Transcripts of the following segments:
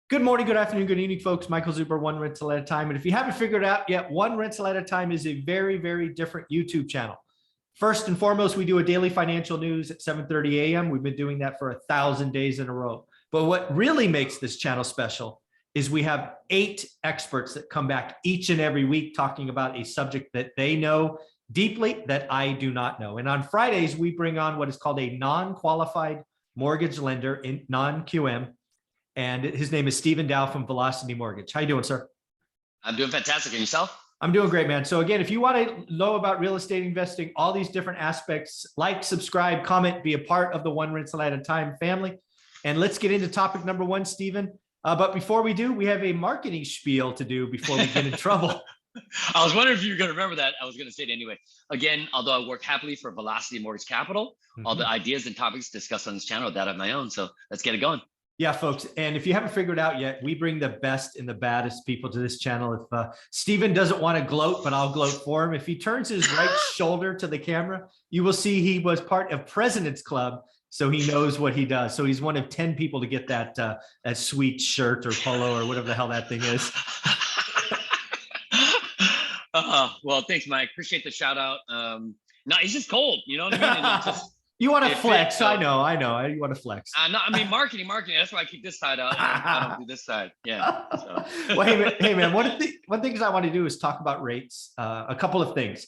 Good morning, good afternoon, good evening, folks. Michael Zuber, one rental at a time. And if you haven't figured it out yet, one rental at a time is a very, very different YouTube channel. First and foremost, we do a daily financial news at 7:30 a.m. We've been doing that for 1,000 days in a row. But what really makes this channel special is we have 8 experts that come back each and every week talking about a subject that they know deeply that I do not know. And on Fridays, we bring on what is called a non-qualified mortgage lender in non-QM. And his name is Stephen Dow from Velocity Mortgage. How you doing, sir? I'm doing fantastic. And yourself? I'm doing great, man. So again, if you want to know about real estate investing, all these different aspects, like, subscribe, comment, be a part of the One Rental at a Time family. And let's get into topic number 1, Stephen. But before we do, we have a marketing spiel to do before we get in trouble. I was wondering if you were going to remember that. I was going to say it anyway. Again, although I work happily for Velocity Mortgage Capital, all the ideas and topics discussed on this channel are that of my own. So let's get it going. Yeah, folks. And if you haven't figured out yet, we bring the best and the baddest people to this channel. If Stephen doesn't want to gloat, but I'll gloat for him. If he turns his right shoulder to the camera, you will see he was part of President's Club. So he knows what he does. So he's one of 10 people to get that sweet shirt or polo or whatever the hell that thing is. Well, thanks, Mike. Appreciate the shout out. No, it's just cold. You know what I mean? And it's just, you want to flex. I know. You want to flex. No, I mean, marketing. That's why I keep this side out. I don't do this side. Yeah. So. Well, hey, man, one of the things I want to do is talk about rates. A couple of things.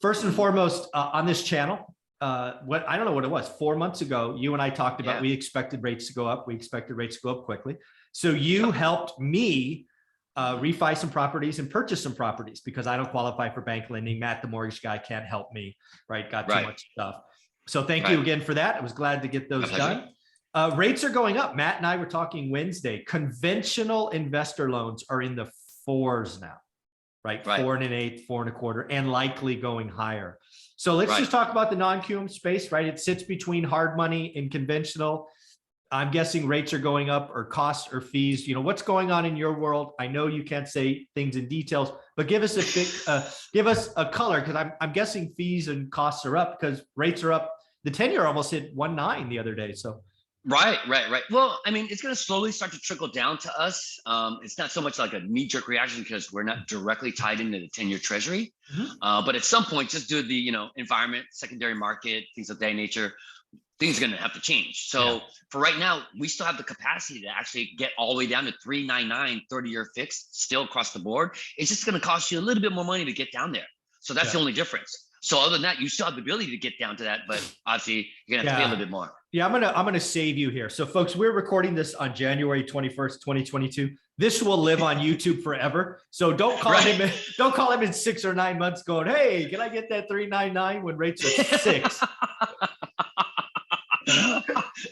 First and foremost, on this channel, I don't know what it was, 4 months ago, you and I talked about, we expected rates to go up. We expected rates to go up quickly. So you helped me refi some properties and purchase some properties because I don't qualify for bank lending. Matt, the mortgage guy, can't help me, right? Got too much stuff. So thank you again for that. I was glad to get those done. Rates are going up. Matt and I were talking Wednesday. Conventional investor loans are in the 4s now, right? 4 1/8, 4 1/4, and likely going higher. So let's just talk about the non-QM space, right? It sits between hard money and conventional. I'm guessing rates are going up, or costs or fees. You know, what's going on in your world? I know you can't say things in details, but give us a color, because I'm guessing fees and costs are up because rates are up. The 10-year almost hit 1.9 the other day. So Right. Well, I mean, it's going to slowly start to trickle down to us. It's not so much like a knee-jerk reaction because we're not directly tied into the 10-year treasury. But at some point, just due to the environment, secondary market, things of that nature, things are going to have to change. So for right now, we still have the capacity to actually get all the way down to 3.99 30-year fixed still across the board. It's just going to cost you a little bit more money to get down there. So that's the only difference. So other than that, you still have the ability to get down to that, but obviously you're gonna have to pay a little bit more. Yeah, I'm gonna save you here. So folks, we're recording this on January 21st, 2022. This will live on YouTube forever. So don't call him in 6 or 9 months going, hey, can I get that 3.99 when rates are 6?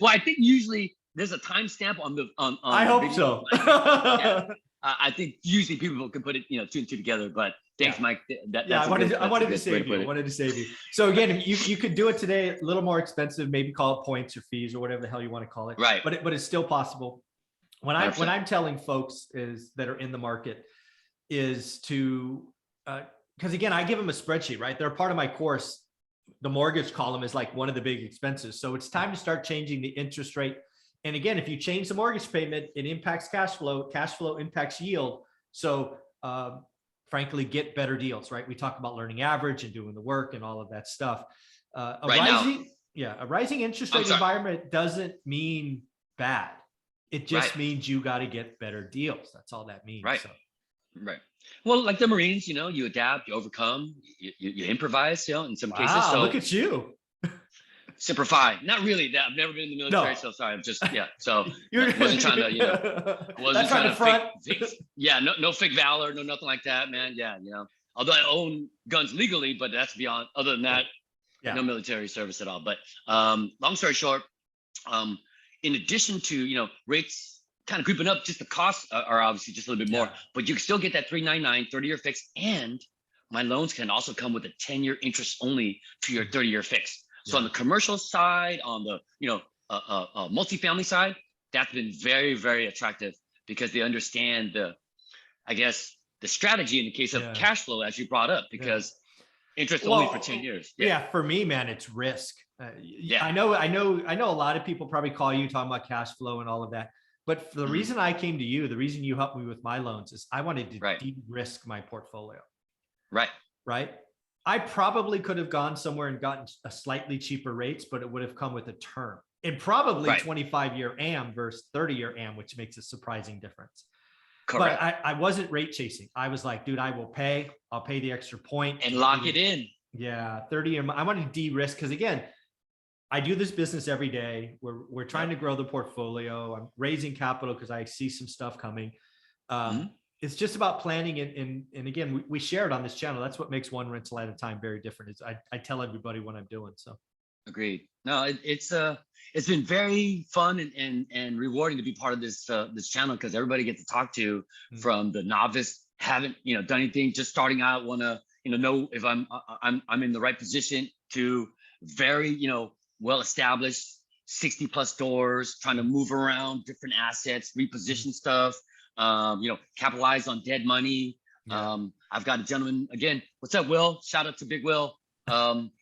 Well, I think usually there's a timestamp on the I hope so. I think usually people can put it, 2 and 2 together, but thanks, Mike. I wanted to save you. So again, you could do it today, a little more expensive, maybe call it points or fees or whatever the hell you want to call it. Right. But it's still possible. When I'm telling folks that are in the market is to, because again, I give them a spreadsheet, right? They're part of my course. The mortgage column is like one of the big expenses. So it's time to start changing the interest rate. And again, if you change the mortgage payment, it impacts cash flow. Cash flow impacts yield. So frankly, get better deals, right? We talk about learning average and doing the work and all of that stuff. A rising interest rate environment doesn't mean bad. It just means you got to get better deals. That's all that means. Right. Well, like the Marines, you adapt, you overcome, you improvise, in some cases. So look at you. Simplify. Not really. I've never been in the military, so sorry. I'm just So I wasn't trying to, wasn't trying to fake, no fake valor, no nothing like that, man. Yeah, Although I own guns legally, but that's beyond. Other than that, no military service at all. But long story short, in addition to rates kind of creeping up, just the costs are obviously just a little bit more, but you can still get that 3.99 30-year fix, and my loans can also come with a 10-year interest only to your 30-year fix. So on the commercial side, on the multifamily side, that's been very, very attractive because they understand the strategy in the case of cash flow, as you brought up, because interest only for 10 years. For me, man, it's risk. I know a lot of people probably call you talking about cash flow and all of that. But the reason I came to you, the reason you helped me with my loans is I wanted to de-risk my portfolio. Right. I probably could have gone somewhere and gotten a slightly cheaper rates, but it would have come with a term and probably 25-year AM versus 30-year AM, which makes a surprising difference. Correct. But I wasn't rate chasing. I was like, dude, I'll pay the extra point and lock it in. Yeah. 30-year. I wanted to de-risk because again, I do this business every day. We're trying to grow the portfolio. I'm raising capital because I see some stuff coming. It's just about planning and again, we share it on this channel. That's what makes one rental at a time very different. Is I tell everybody what I'm doing. So agreed. No, it's been very fun and rewarding to be part of this channel because everybody gets to talk to from the novice, haven't done anything, just starting out, want to know if I'm in the right position, to very well established 60 plus doors, trying to move around different assets, reposition stuff, capitalize on dead money. I've got a gentleman again. What's up, Will? Shout out to Big Will.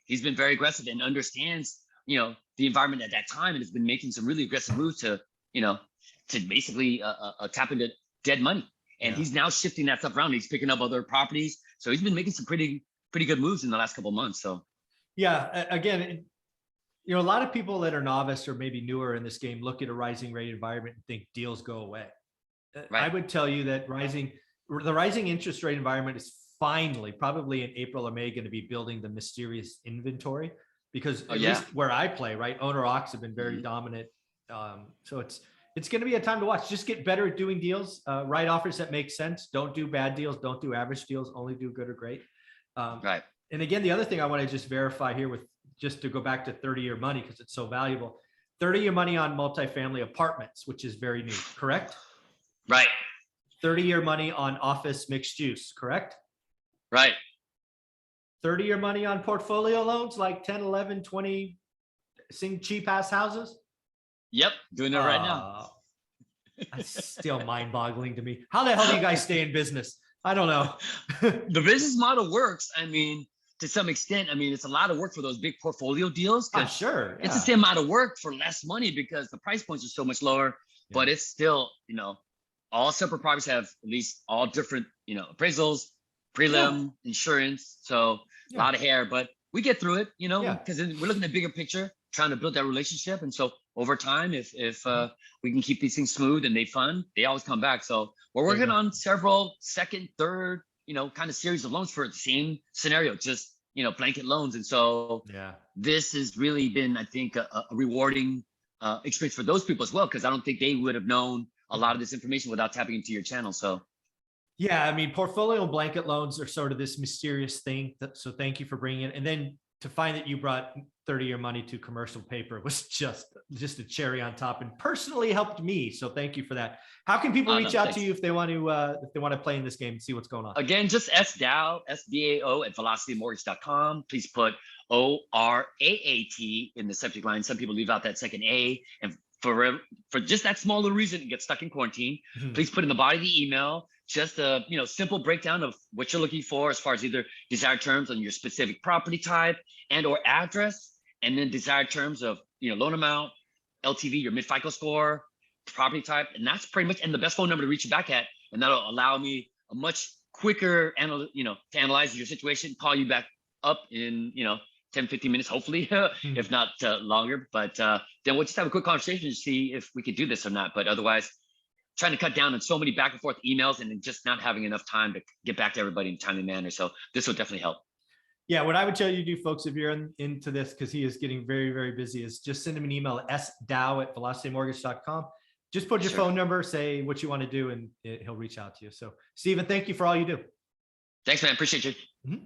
He's been very aggressive and understands, the environment at that time and has been making some really aggressive moves to basically tap into dead money. And he's now shifting that stuff around. He's picking up other properties. So he's been making some pretty good moves in the last couple of months. So yeah, again, a lot of people that are novice or maybe newer in this game look at a rising rate environment and think deals go away. I would tell you that the rising interest rate environment is finally, probably in April or May, going to be building the mysterious inventory because at least where I play, right, owner occs have been very dominant. So it's going to be a time to watch. Just get better at doing deals, write offers that make sense. Don't do bad deals. Don't do average deals. Only do good or great. And again, the other thing I want to just verify here just to go back to 30-year money because it's so valuable. 30-year money on multifamily apartments, which is very new, correct? Right. 30-year money on office mixed use, correct? Right. 30-year money on portfolio loans like 10, 11, 20 cheap ass houses? Yep. Doing it right now. That's still mind boggling to me. How the hell do you guys stay in business? I don't know. The business model works. I mean, to some extent, it's a lot of work for those big portfolio deals. I'm sure. It's the same amount of work for less money because the price points are so much lower, but it's still, all separate properties have at least all different, appraisals, prelim, insurance. So a lot of hair, but we get through it, because we're looking at the bigger picture, trying to build that relationship. And so over time, if we can keep these things smooth and they fun, they always come back. So we're working on several second, third, kind of series of loans for the same scenario, just, blanket loans. And so this has really been, I think, a rewarding experience for those people as well, because I don't think they would have known a lot of this information without tapping into your channel. So yeah, portfolio and blanket loans are sort of this mysterious thing. So thank you for bringing it. And then to find that you brought 30-year money to commercial paper was just a cherry on top and personally helped me. So thank you for that. How can people reach out to you if they want to play in this game and see what's going on? Again, just SDAO, SDAO at velocitymortgage.com. Please put ORAAT in the subject line. Some people leave out that second A, and for just that smaller reason, it gets stuck in quarantine. Please put in the body of the email just a simple breakdown of what you're looking for as far as either desired terms on your specific property type and or address, and then desired terms of loan amount, LTV, your mid FICO score, property type, and that's pretty much, and the best phone number to reach you back at, and that'll allow me a much quicker to analyze your situation, call you back up in 10-15 minutes, hopefully, if not longer. But then we'll just have a quick conversation to see if we could do this or not. But otherwise, trying to cut down on so many back and forth emails and then just not having enough time to get back to everybody in a timely manner. So this will definitely help. Yeah, what I would tell you to do, folks, if you're into this, because he is getting very, very busy, is just send him an email at sdow@velocitymortgage.com. Just put your phone number, say what you want to do, and he'll reach out to you. So, Stephen, thank you for all you do. Thanks, man. Appreciate you.